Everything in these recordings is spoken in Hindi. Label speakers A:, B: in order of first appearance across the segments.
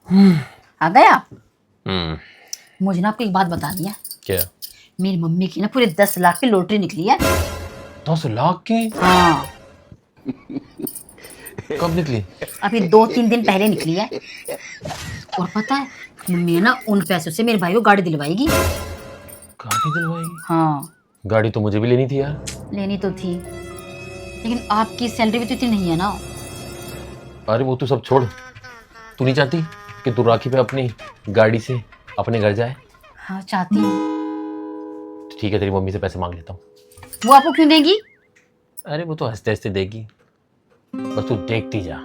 A: आ गया।
B: हम्म।
A: मुझे ना आपको एक बात बतानी है।
B: क्या?
A: मेरी मम्मी की ना पूरे 10 लाख की लॉटरी निकली है।
B: 10 लाख की?
A: हाँ,
B: कब निकली?
A: अभी 2-3 दिन पहले निकली है। और पता है, मम्मी ना उन पैसों से मेरे भाई को गाड़ी दिलवाएगी।
B: गाड़ी दिलवाएगी?
A: हाँ,
B: गाड़ी तो मुझे भी लेनी थी यार।
A: लेनी तो थी, लेकिन आपकी सैलरी भी तो इतनी नहीं है ना।
B: अरे वो तो सब छोड़, तू नहीं चाहती कि तू राखी पे अपनी गाड़ी से अपने घर जाए?
A: हाँ, चाहती हूँ।
B: ठीक है, तेरी मम्मी से पैसे मांग लेता हूँ।
A: वो आपको क्यों देगी?
B: अरे वो तो हंसते हंसते देगी, बस तू देखती जा।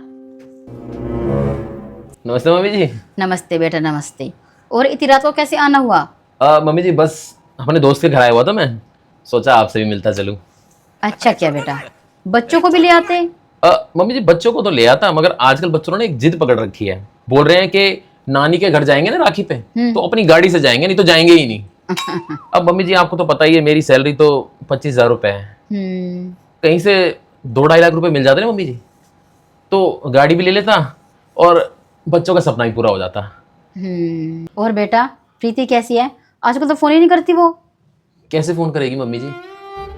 B: नमस्ते मम्मी जी।
A: नमस्ते बेटा, नमस्ते। और इतनी रात को कैसे आना हुआ?
B: मम्मी जी बस अपने दोस्त के घर आया हुआ था, मैं सोचा आपसे भी मिलता चलूं।
A: अच्छा किया बेटा, बच्चों को भी ले आते।
B: मम्मी जी बच्चों को तो ले आता, मगर आजकल बच्चों ने एक जिद पकड़ रखी है। बोल रहे हैं कि नानी के घर जाएंगे ना राखी पे, तो अपनी गाड़ी से जाएंगे, नहीं तो जाएंगे ही नहीं। अब मम्मी जी आपको तो पता ही है, मेरी सैलरी तो 25,000 रुपए है। कहीं से 2-2.5 लाख रुपए मिल जाते ना मम्मी जी, तो गाड़ी भी ले लेता और बच्चों का सपना भी पूरा हो जाता।
A: और बेटा, प्रीति कैसी है? आजकल तो फोन ही नहीं करती वो।
B: कैसे फोन करेगी मम्मी जी,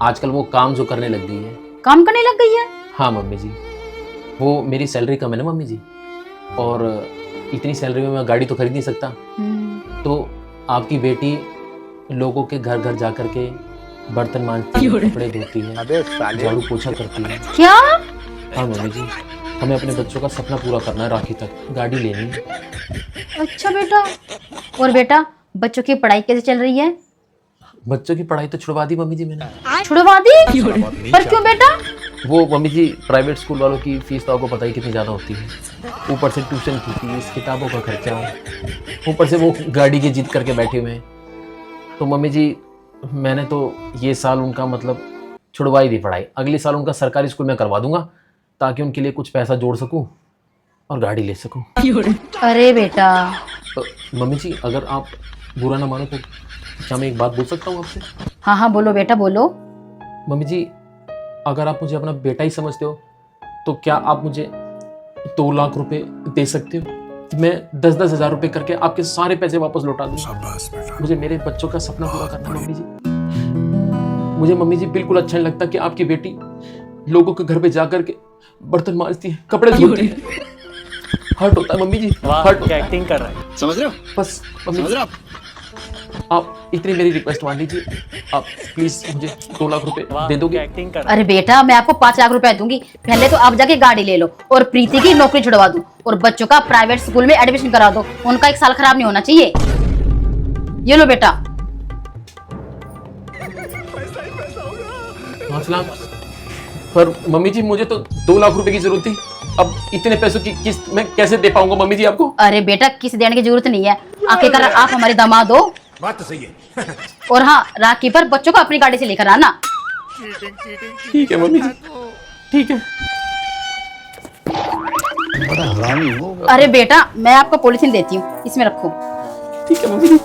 B: आजकल वो काम जो करने लग गई है।
A: काम करने लग गई है?
B: हाँ मम्मी जी, वो मेरी सैलरी कम है ना मम्मी जी, और इतनी सैलरी में मैं गाड़ी तो खरीद नहीं सकता। तो आपकी बेटी लोगों के घर घर जा करके बर्तन मांजती है, कपड़े धोती है, झाड़ू पोछा करती है।
A: क्या?
B: हाँ मम्मी जी, हमें अपने बच्चों का सपना पूरा करना है, राखी तक गाड़ी लेनी है।
A: अच्छा बेटा। और बेटा, बच्चों की पढ़ाई कैसे चल रही है?
B: बच्चों की पढ़ाई तो छुड़वा दी मम्मी जी मैंने।
A: छुड़वा दी? पर क्यों बेटा?
B: वो मम्मी जी प्राइवेट स्कूल वालों की फीस तो आपको पता ही कितनी ज़्यादा होती है, ऊपर से ट्यूशन की फीस, किताबों का खर्चा, ऊपर से वो गाड़ी की जिद करके बैठे हुए हैं। तो मम्मी जी मैंने तो ये साल उनका मतलब छुड़वा ही दी पढ़ाई, अगले साल उनका सरकारी स्कूल में करवा दूंगा, ताकि उनके लिए कुछ पैसा जोड़ सकूं और गाड़ी ले सकूं।
A: अरे बेटा।
B: मम्मी जी अगर आप बुरा ना मानो तो क्या मैं एक बात बोल सकता हूँ आपसे?
A: हाँ हाँ, बोलो बेटा बोलो।
B: मम्मी जी अगर आप मुझे अपना बेटा ही समझते हो, तो क्या आप मुझे 2 लाख रुपए दे सकते हो? मैं 10-10 हजार रुपए करके आपके सारे पैसे वापस लौटा दूंगा। मुझे मेरे बच्चों का सपना पूरा करना है मम्मी जी। मुझे मम्मी जी बिल्कुल अच्छा नहीं लगता कि आपकी बेटी लोगों के घर पे जाकर के बर्तन मांजती है, कपड़े धोती है। हर्ट होता है मम्मी जी, हर्ट होता है।
C: एक्टिंग कर रहा है, समझ रहे हो?
B: बस मम्मी जी आप इतनी मेरी रिक्वेस्ट मान लीजिए, आप प्लीज मुझे 2 लाख रुपए दे दोगे?
C: एक्टिंग कर रहा है।
A: अरे बेटा, मैं आपको 5 लाख रुपए दूंगी। पहले तो आप जाके गाड़ी ले लो और प्रीति की नौकरी छुड़वा दो और बच्चों का प्राइवेट स्कूल में एडमिशन करा दो। उनका 1 साल खराब नहीं होना चाहिए। ये लो बेटा।
B: 5 लाख? पर मम्मी जी मुझे तो 2 लाख रुपए की जरूरत थी, अब इतने पैसों की किस्त मैं कैसे दे पाऊंगा मम्मी जी आपको?
A: अरे बेटा, किसी देने की जरूरत नहीं है, आखिरकार आप हमारे दामाद हो।
D: बात तो सही है।
A: और हाँ, राखी पर बच्चों को अपनी गाड़ी से लेकर आना।
B: ठीक है मम्मी जी, ठीक है।
D: बड़ा हरामी हो।
A: अरे बेटा, मैं आपको पॉलिथीन देती हूँ, इसमें रखो।
B: ठीक है मम्मी जी।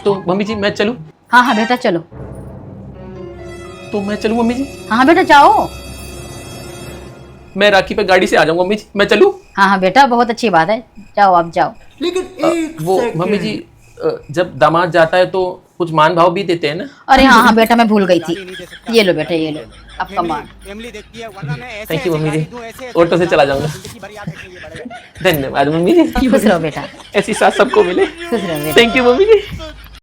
B: तो मम्मी जी मैं चलूं?
A: हाँ हाँ बेटा चलो।
B: तो मैं चलूं मम्मी जी?
A: हाँ हाँ बेटा जाओ।
B: मैं राखी पे गाड़ी से आ जाऊंगा मम्मी जी, मैं चलूं?
A: हाँ हाँ बेटा, बहुत अच्छी बात है, जाओ आप जाओ।
B: वो मम्मी जी जब दामाद जाता है तो कुछ मान भाव भी देते हैं ना?
A: अरे हाँ हाँ बेटा, मैं भूल गई थी। ये लो बेटा, ये लो आपका मान।
B: Thank you mummy ji, auto से चला जाऊंगा। धन्यवाद मम्मी जी।
A: खुश रहो बेटा।
B: ऐसी सास सबको मिले।
A: खुश रहो बेटा।
B: Thank you mummy ji.